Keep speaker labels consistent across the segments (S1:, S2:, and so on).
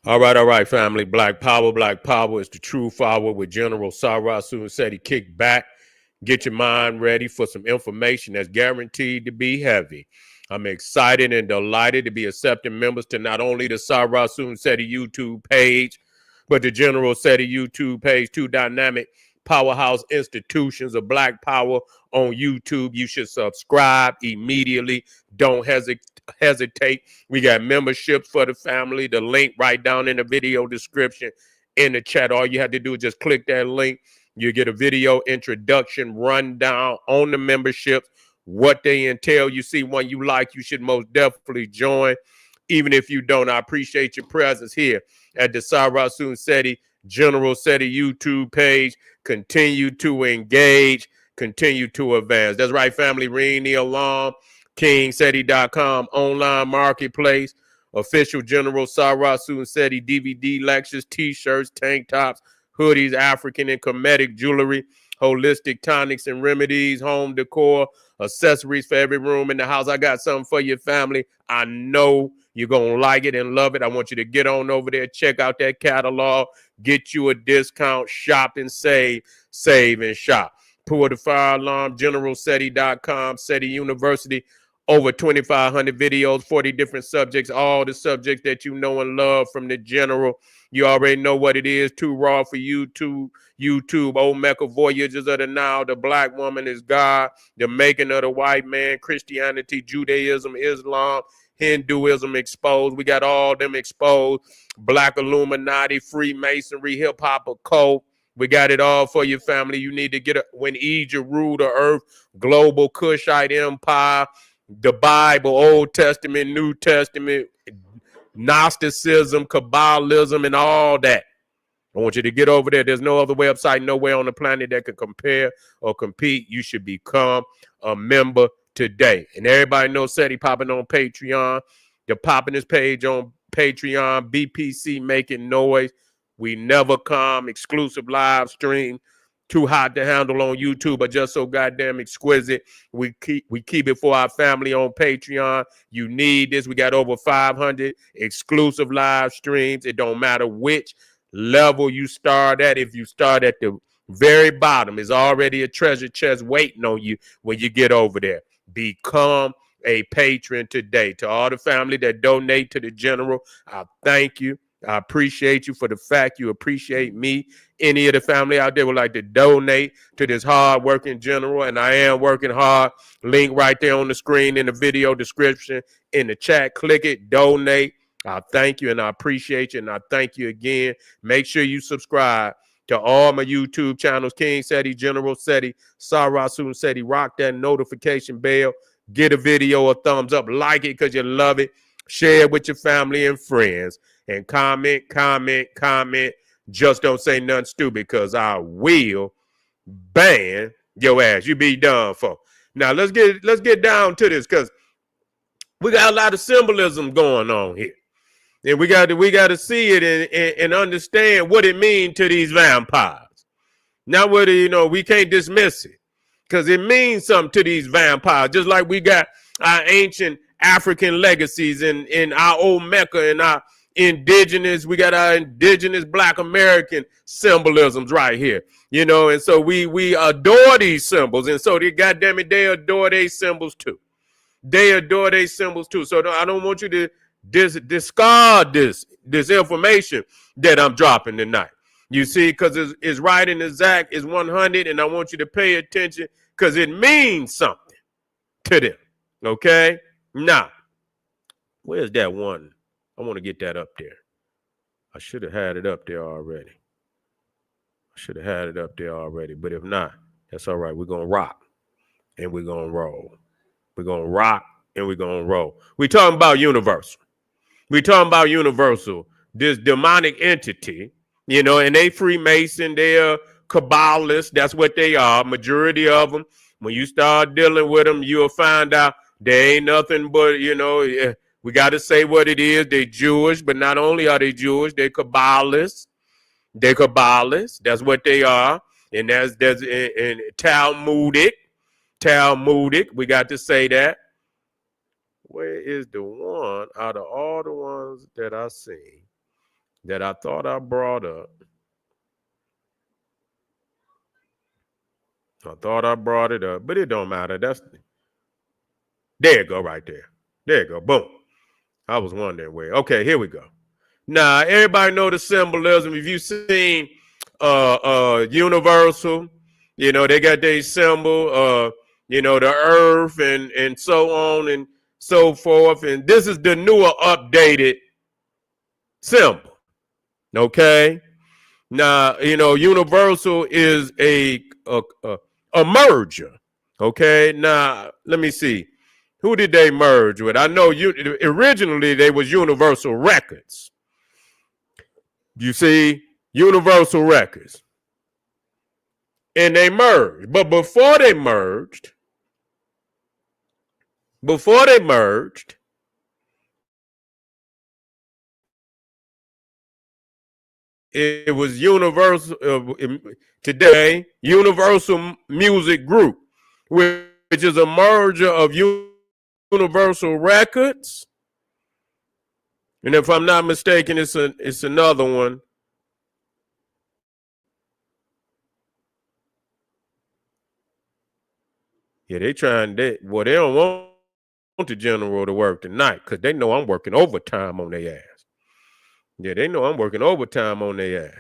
S1: All right, family. Black Power is the true power with General Sarasu said he kicked back. Get your mind ready for some information that's guaranteed to be heavy. I'm excited and delighted to be accepting members to not only the Sarasu Seti YouTube page, but the General Seti YouTube page, two dynamic powerhouse institutions of Black Power on YouTube. You should subscribe immediately. Don't hesitate. We got memberships for the family. The link right down in the video description in the chat. All you have to do is just click that link. You get a video introduction rundown on the memberships, what they entail. You see one you like, you should most definitely join. Even if you don't, I appreciate your presence here at the Sarasun Seti General Seti YouTube page. Continue to engage, continue to advance. That's right, family. Ring the alarm. KingSeti.com online marketplace. Official General Sarasun Seti DVD lectures, t-shirts, tank tops, hoodies, African and Kemetic jewelry, holistic tonics and remedies, home decor, accessories for every room in the house. I got something for your family. I know you're going to like it and love it. I want you to get on over there, check out that catalog, get you a discount, shop and save and shop. Pour the fire alarm, GeneralSeti.com, Seti University. Over 2,500 videos, 40 different subjects, all the subjects that you know and love from the General. You already know what it is. Too raw for YouTube. Old Mecca Voyages of the Nile. The Black Woman is God. The Making of the White Man. Christianity, Judaism, Islam, Hinduism exposed. We got all them exposed. Black Illuminati, Freemasonry, hip hop, occult. We got it all for your family. You need to get it. When Egypt ruled the earth, global Kushite empire, the Bible, Old Testament, New Testament, Gnosticism, Kabbalism, and all that. I want you to get over there. There's no other website nowhere on the planet that can compare or compete. You should become a member today. And everybody knows Seti popping on Patreon. They're popping his page on Patreon. BPC making noise. We never come. Exclusive live stream. Too hot to handle on YouTube, but just so goddamn exquisite. We keep it for our family on Patreon. You need this. We got over 500 exclusive live streams. It don't matter which level you start at. If you start at the very bottom, is already a treasure chest waiting on you when you get over there. Become a patron today. To all the family that donate to the General, I thank you. I appreciate you for the fact you appreciate me. Any of the family out there would like to donate to this hard-working General, and I am working hard. Link right there on the screen in the video description, in the chat. Click it, donate. I thank you, and I appreciate you, and I thank you again. Make sure you subscribe to all my YouTube channels, King Seti, General Seti, Sarasun Seti. Rock that notification bell. Get a video a thumbs up. Like it because you love it. Share it with your family and friends. And comment. Just don't say nothing stupid because I will ban your ass. You be done for. Now let's get down to this because we got a lot of symbolism going on here. And we got to see it and understand what it means to these vampires. Now, whether we can't dismiss it because it means something to these vampires. Just like we got our ancient African legacies in our old Mecca and our indigenous, we got our indigenous Black American symbolisms right here, and so we adore these symbols, and so they goddamn it, they adore their symbols too. So I don't want you to discard this information that I'm dropping tonight. You see, because it's right in the Zach is 100, and I want you to pay attention because it means something to them. Okay, now where's that one? I want to get that up there. I should have had it up there already. But if not, that's all right. We're going to rock and we're going to roll. We're going to rock and we're going to roll. We're talking about Universal. This demonic entity, and they Freemason, they're Kabbalists. That's what they are. Majority of them. When you start dealing with them, you'll find out they ain't nothing but, we got to say what it is. They're Jewish, but not only are they Jewish, they're Kabbalists. That's what they are. And that's in Talmudic. We got to say that. Where is the one out of all the ones that I seen that I thought I brought up. I thought I brought it up, but it don't matter. There you go, right there. There you go. Boom. I was wondering where. Okay, here we go. Now, everybody know the symbolism. If you've seen Universal, you know, they got their symbol, you know, the earth and so on and so forth. And this is the newer updated symbol. Okay. Now, you know, Universal is a merger. Okay. Now, let me see. Who did they merge with? I know originally they was Universal Records. You see, Universal Records. And they merged. But before they merged, it was Universal today, Universal Music Group, which is a merger of Universal Records. And if I'm not mistaken, it's another one. Yeah, they don't want the general to work tonight because they know I'm working overtime on their ass. Yeah, they know I'm working overtime on their ass.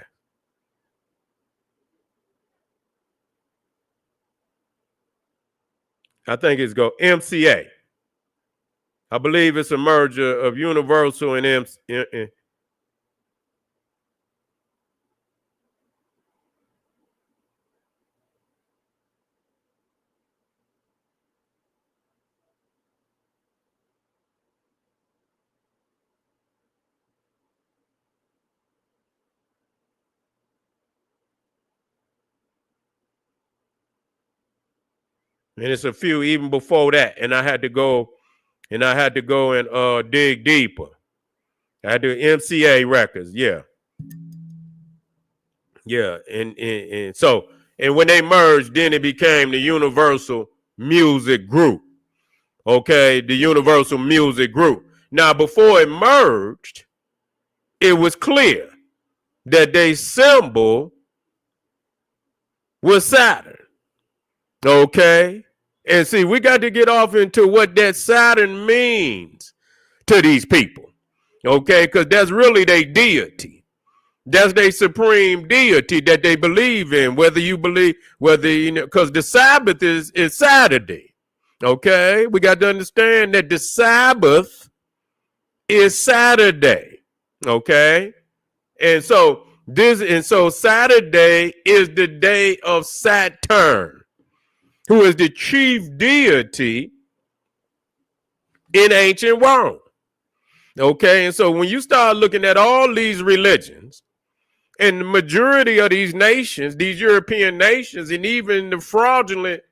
S1: I think it's go MCA. I believe it's a merger of Universal and MCA. And it's a few even before that. And I had to go and dig deeper. I had to MCA records, yeah. Yeah. And so when they merged, then it became the Universal Music Group. Okay, the Universal Music Group. Now, before it merged, it was clear that their symbol was Saturn. Okay. And see, we got to get off into what that Saturn means to these people. Okay, because that's really their deity. That's their supreme deity that they believe in, whether you know, because the Sabbath is Saturday. Okay, we got to understand that the Sabbath is Saturday. Okay, and so Saturday is the day of Saturn, who is the chief deity in ancient Rome. Okay, and so when you start looking at all these religions, and the majority of these nations, these European nations, and even the fraudulent,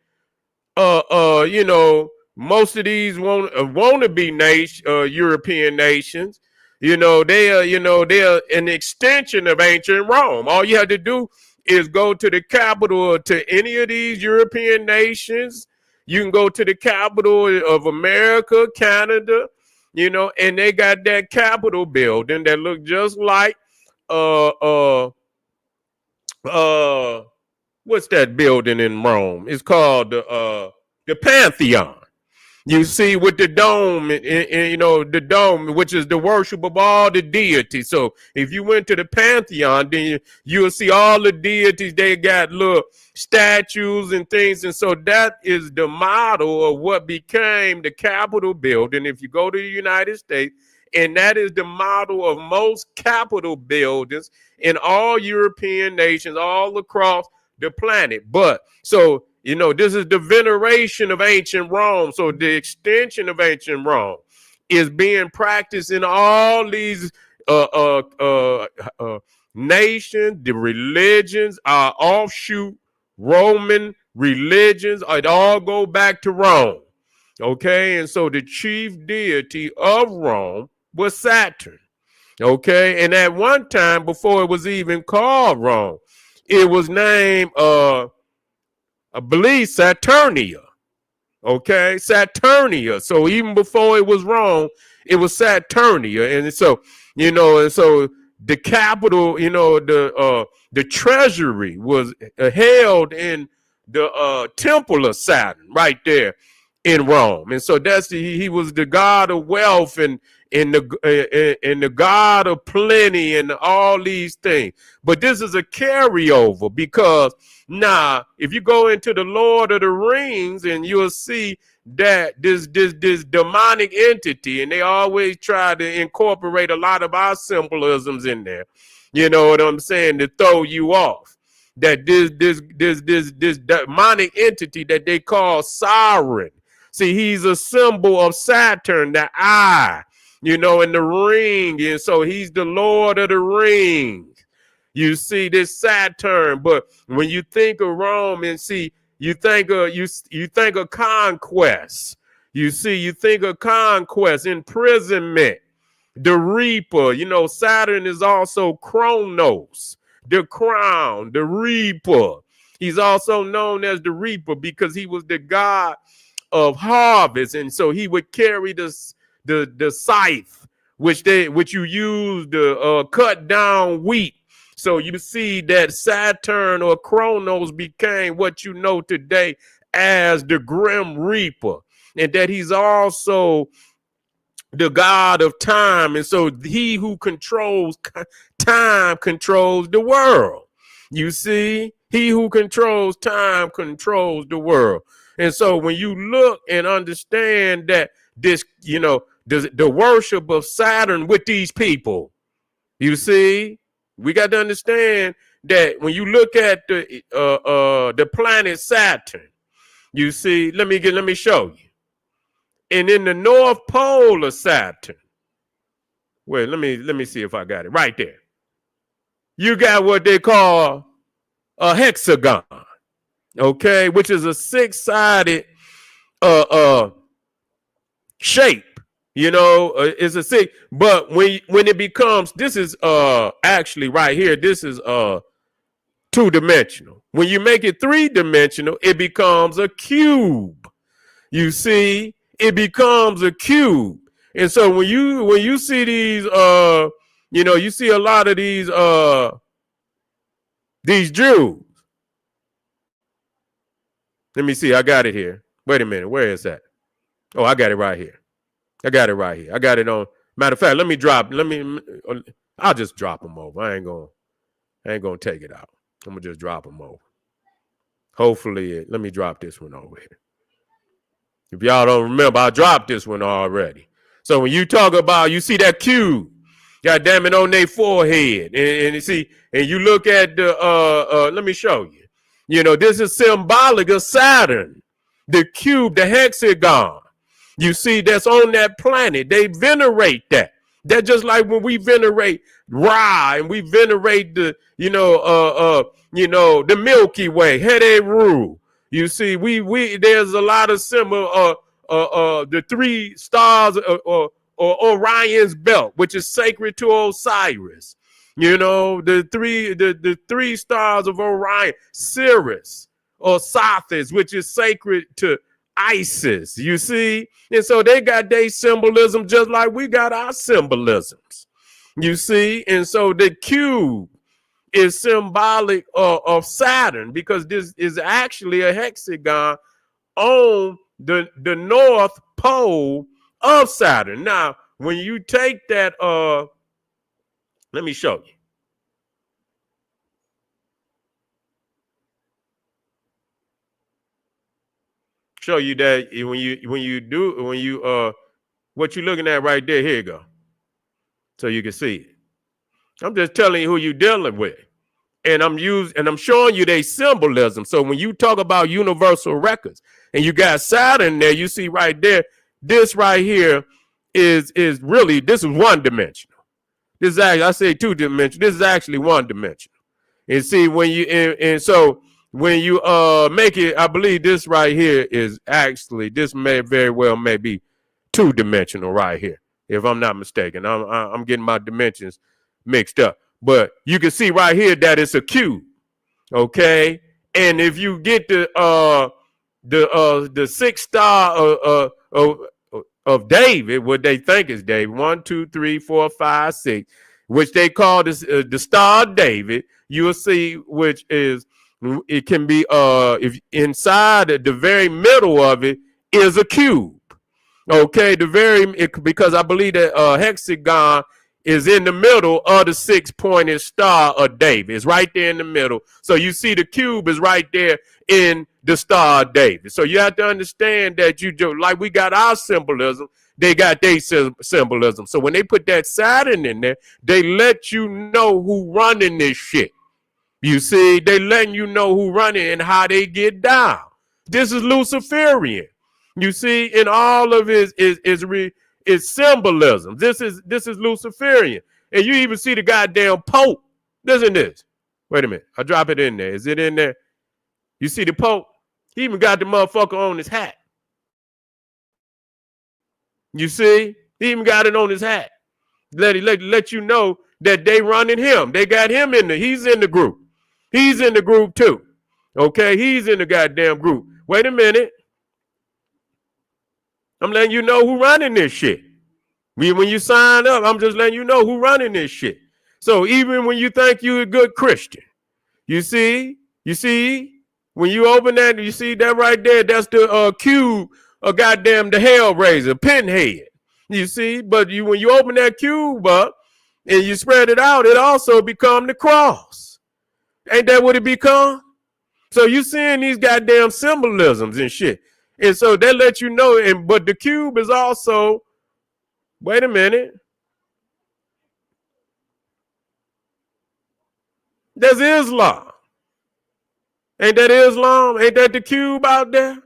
S1: you know, most of these wannabe European nations, they're an extension of ancient Rome. All you have to do is go to the capital to any of these European nations. You can go to the capital of America, Canada, and they got that Capitol building that look just like what's that building in Rome? It's called the Pantheon. You see, with the dome, the dome, which is the worship of all the deities. So if you went to the Pantheon, then you'll see all the deities. They got little statues and things. And so that is the model of what became the Capitol building if you go to the United States. And that is the model of most Capitol buildings in all European nations all across the planet. But so, this is the veneration of ancient Rome. So the extension of ancient Rome is being practiced in all these nations. The religions are offshoot Roman religions. It all go back to Rome. Okay, and so the chief deity of Rome was Saturn. Okay, and at one time, before it was even called Rome, it was named I believe Saturnia. Okay, Saturnia. So even before it was Rome, it was Saturnia. And so, the capital, the treasury was held in the temple of Saturn right there in Rome. And so he was the god of wealth and the god of plenty and all these things. But this is a carryover, because now if you go into the Lord of the Rings, and you'll see that this demonic entity, and they always try to incorporate a lot of our symbolisms in there, you know what I'm saying, to throw you off, that this demonic entity that they call Saturn. See, he's a symbol of Saturn, the eye, in the ring. And so he's the Lord of the Rings. You see this Saturn, but when you think of Rome, and see, you think of conquest. You think of conquest, imprisonment, the Reaper. Saturn is also Chronos, the crown, the Reaper. He's also known as the Reaper because he was the god of harvest, and so he would carry the scythe, which you use to cut down wheat. So you see that Saturn, or Chronos, became what you know today as the Grim Reaper, and that he's also the god of time. And so he who controls time controls the world. You see, he who controls time controls the world. And so when you look and understand that this, the worship of Saturn with these people, you see, we got to understand that when you look at the planet Saturn, you see, let me show you. And in the North Pole of Saturn, wait, let me see if I got it right there. You got what they call a hexagon, okay, which is a six-sided shape. It's a six, but when it becomes, this is actually right here, this is two-dimensional. When you make it three-dimensional, it becomes a cube. You see, it becomes a cube. And so when you see these you see a lot of these Jews. Let me see, I got it here. Wait a minute, where is that? Oh, I got it right here. I got it right here. I got it on. Matter of fact, I'll just drop them over. I ain't gonna take it out. I'm gonna just drop them over. Hopefully, let me drop this one over here. If y'all don't remember, I dropped this one already. So when you talk about, you see that cube, God damn it, on their forehead, and you see, and you look at the let me show you. This is symbolic of Saturn, the cube, the hexagon. You see, that's on that planet. They venerate that. That's just like when we venerate Ra, and we venerate the, the Milky Way, Heru. You see, we there's a lot of symbol, the three stars, or Orion's belt, which is sacred to Osiris. The three stars of Orion, Sirius or Sothis, which is sacred to Isis, you see? And so they got their symbolism just like we got our symbolisms, you see? And so the cube is symbolic of Saturn, because this is actually a hexagon on the North Pole of Saturn. Now, when you take that, let me show you. Show you that what you're looking at right there. Here you go, so you can see it. I'm just telling you who you're dealing with, and I'm showing you their symbolism. So when you talk about universal records, and you got Saturn there, you see right there, this right here is really, this is one dimensional. This is actually, I say two dimensional. This is actually one dimensional. And see, when you and so when you make it, I believe this right here is actually, this may very well may be two-dimensional right here, if I'm not mistaken. I'm getting my dimensions mixed up, but you can see right here that it's a cube, okay? And if you get the six star of David, what they think is David, 1, 2, 3, 4, 5, 6. which they call this the Star of David. You will see, which is it can be if inside the very middle of it is a cube. Okay, because I believe that hexagon is in the middle of the 6-pointed star of David. It's right there in the middle. So you see the cube is right there in the Star of David. So you have to understand that like we got our symbolism, they got their symbolism. So when they put that Saturn in there, they let you know who running this shit. You see, they letting you know who running and how they get down. This is Luciferian. You see, in all of his is symbolism. This is Luciferian. And you even see the goddamn Pope. Listen to this. Wait a minute. I'll drop it in there. Is it in there? You see the Pope? He even got the motherfucker on his hat. You see? He even got it on his hat. Let you know that they running him. They got him in there. He's in the group. He's in the group too. Okay? He's in the goddamn group. Wait a minute. I'm letting you know who running this shit. When you sign up, I'm just letting you know who running this shit. So even when you think you're a good Christian, you see, when you open that, you see that right there, that's the cube of goddamn the Hellraiser, Pinhead. You see, but when you open that cube up and you spread it out, it also become the cross. Ain't that what it become? So you seeing these goddamn symbolisms and shit. And so they let you know, but the cube is also, wait a minute. There's Islam. Ain't that Islam? Ain't that the cube out there?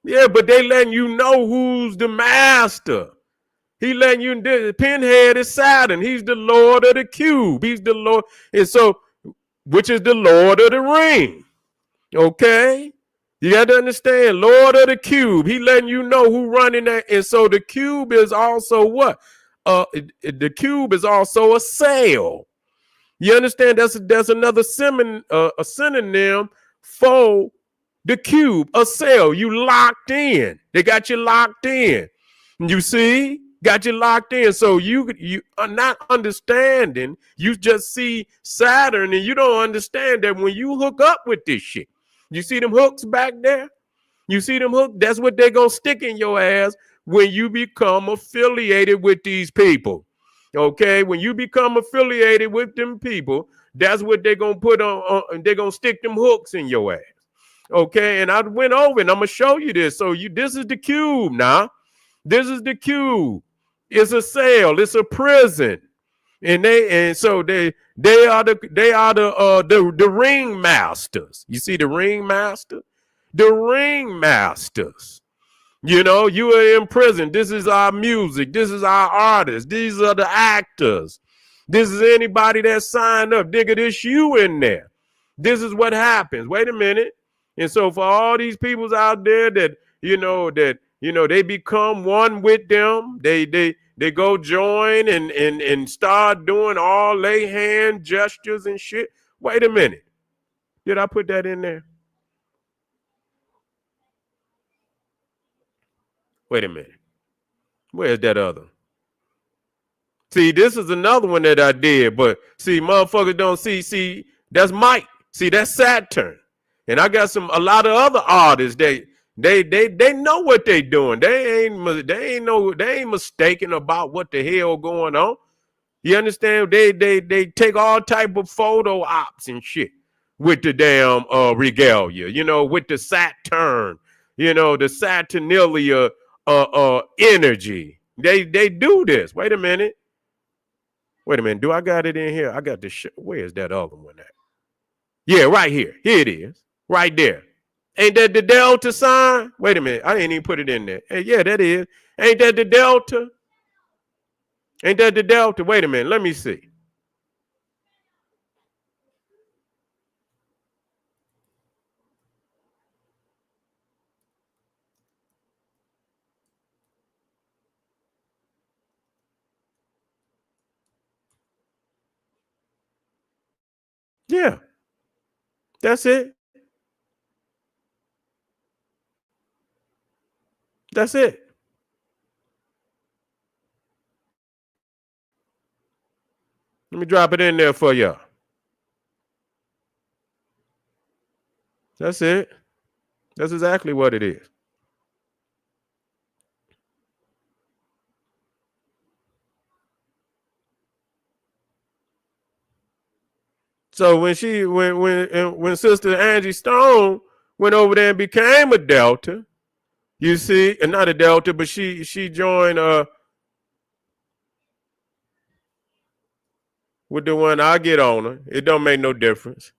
S1: Yeah, but they letting you know who's the master. He letting you, Pinhead is Saturn. He's the Lord of the cube. He's the Lord. And so, which is the Lord of the ring. Okay? You got to understand, Lord of the cube. He letting you know who running that. And so the cube is also what? The cube is also a sail. You understand? That's another a synonym for the cube, a sail. You locked in. They got you locked in. You see? Got you locked in. So you are not understanding. You just see Saturn and you don't understand that when you hook up with this shit. You see them hooks back there? You see them hooks? That's what they're going to stick in your ass when you become affiliated with these people. Okay? When you become affiliated with them people, that's what they're going to put on they're going to stick them hooks in your ass. Okay? And I went over and I'm going to show you this. So this is the cube now. This is the cube. It's a cell. It's a prison. And so they are the ring masters. You see the ring master? The ring masters. You know, you are in prison. This is our music. This is our artists. These are the actors. This is anybody that signed up. Nigga, this you in there. This is what happens. Wait a minute. And so for all these peoples out there that they become one with them, they go join and start doing all lay hand gestures and shit. Wait a minute. Did I put that in there? Wait a minute. Where's that other? See, this is another one that I did, but see, motherfuckers don't see, that's Mike. See, that's Saturn. And I got a lot of other artists. They know what they doing. They ain't mistaken about what the hell going on. You understand? They take all type of photo ops and shit with the damn regalia, with the Saturn, the Saturnalia energy. They do this. Wait a minute. Do I got it in here? I got the where's that other one at? Yeah, right here. Here it is. Right there. Ain't that the Delta sign? Wait a minute. I didn't even put it in there. Hey, yeah, that is. Ain't that the Delta? Ain't that the Delta? Wait a minute. Let me see. Yeah. That's it. That's it. Let me drop it in there for y'all. That's it. That's exactly what it is. So when Sister Angie Stone went over there and became a Delta, you see, and not a Delta, but she joined with the one I get on her. It don't make no difference.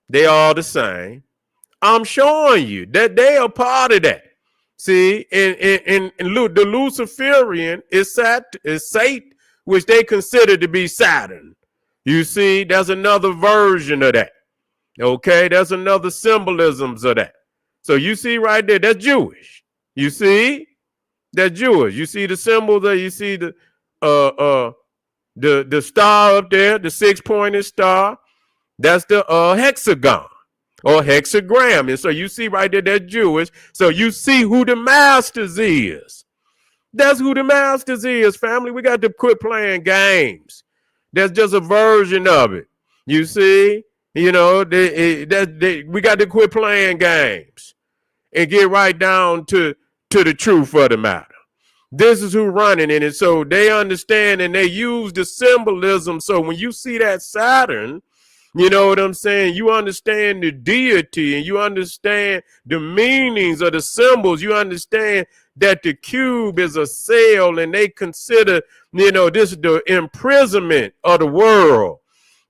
S1: They all the same. I'm showing you that they are part of that. See, in the Luciferian is Satan, which they consider to be Saturn. You see, there's another version of that. Okay, there's another symbolisms of that. So you see right there, that's Jewish. You see, that's Jewish. You see the symbol there. You see the star up there, the 6-pointed star. That's the hexagon or hexagram. And so you see right there, that's Jewish. So you see who the masters is. That's who the masters is, family. We got to quit playing games. That's just a version of it. You see, you know, we got to quit playing games and get right down to the truth of the matter. This is who running in it. So they understand and they use the symbolism. So when you see that Saturn, you know what I'm saying? You understand the deity and you understand the meanings of the symbols. You understand that the cube is a cell and they consider, you know, this is the imprisonment of the world.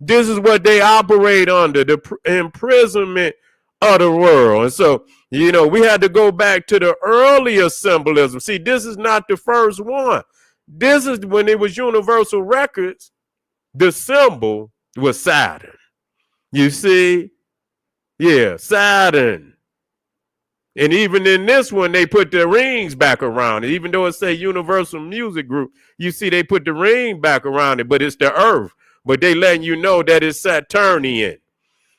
S1: This is what they operate under, the imprisonment of the world. And so, you know, we had to go back to the earlier symbolism. See, this is not the first one. This is when it was Universal Records, the symbol was Saturn. You see? Yeah, Saturn. And even in this one, they put the rings back around it. Even though it say Universal Music Group, you see they put the ring back around it, but it's the Earth. But they letting you know that it's Saturnian.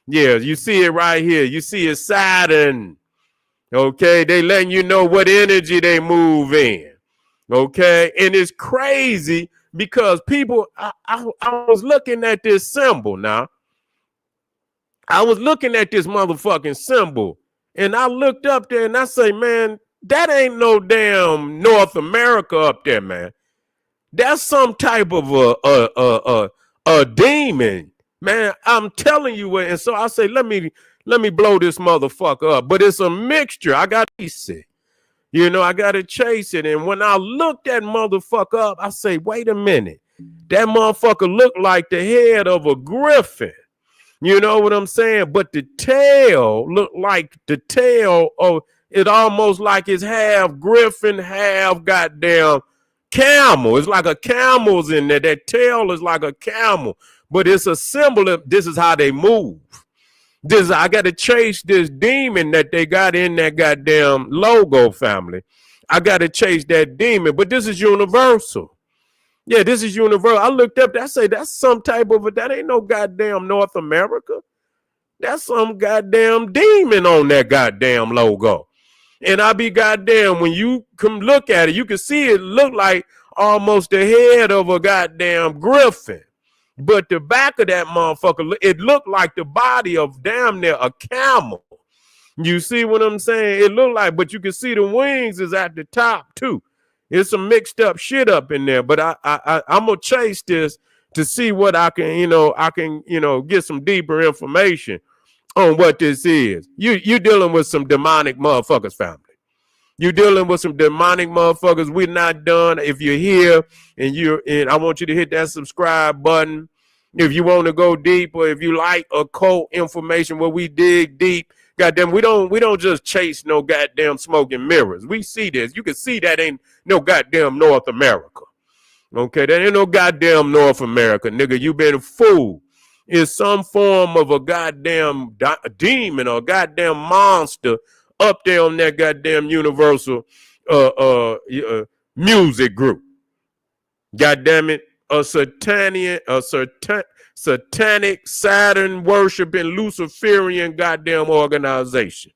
S1: Yeah, you see it right here. You see it's Saturn. Okay, they letting you know what energy they move in. Okay, and it's crazy because people, I was looking at this symbol now. I was looking at this motherfucking symbol and I looked up there and I say, man, that ain't no damn North America up there, man. That's some type of a demon, man. I'm telling you what. And so I say, let me blow this motherfucker up. But it's a mixture. I got to chase it. You know, I got to chase it. And when I look that motherfucker up, I say, wait a minute. That motherfucker looked like the head of a griffin. You know what I'm saying? But the tail looked like the tail of it, almost like it's half griffin, half goddamn camel. It's like a camel's in there. That tail is like a camel, but it's a symbol of this is how they move. I got to chase this demon that they got in that goddamn logo, family. I got to chase that demon, but this is universal. Yeah, this is universal. I looked up, I say that's some type of, that ain't no goddamn North America. That's some goddamn demon on that goddamn logo. And I be goddamn, when you come look at it, you can see it look like almost the head of a goddamn griffin. But the back of that motherfucker, it looked like the body of damn near a camel. You see what I'm saying? It looked like, but you can see the wings is at the top too. It's some mixed up shit up in there, but I'm gonna chase this to see what I can get some deeper information on what this is. You dealing with some demonic motherfuckers, family. You dealing with some demonic motherfuckers. We're not done. If you're here and I want you to hit that subscribe button. If you want to go deep, or if you like occult information where we dig deep. Goddamn, we don't just chase no goddamn smoke and mirrors. We see this. You can see that ain't no goddamn North America. Okay, that ain't no goddamn North America, nigga. You been fooled. It's some form of a goddamn demon or goddamn monster up there on that goddamn Universal Music Group. Goddamn it, a satanic Saturn worshiping Luciferian goddamn organization.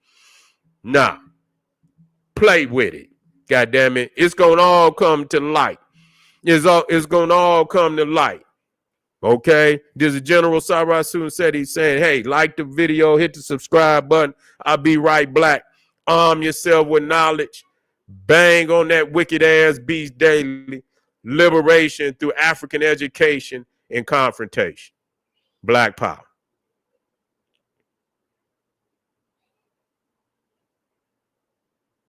S1: Nah, play with it. Goddamn it, it's gonna all come to light. It's gonna all come to light. Okay, this is General Sarasu said he's saying, hey, like the video, hit the subscribe button. I'll be right black. Arm yourself with knowledge. Bang on that wicked ass beast daily. Liberation through African education and confrontation. Black power.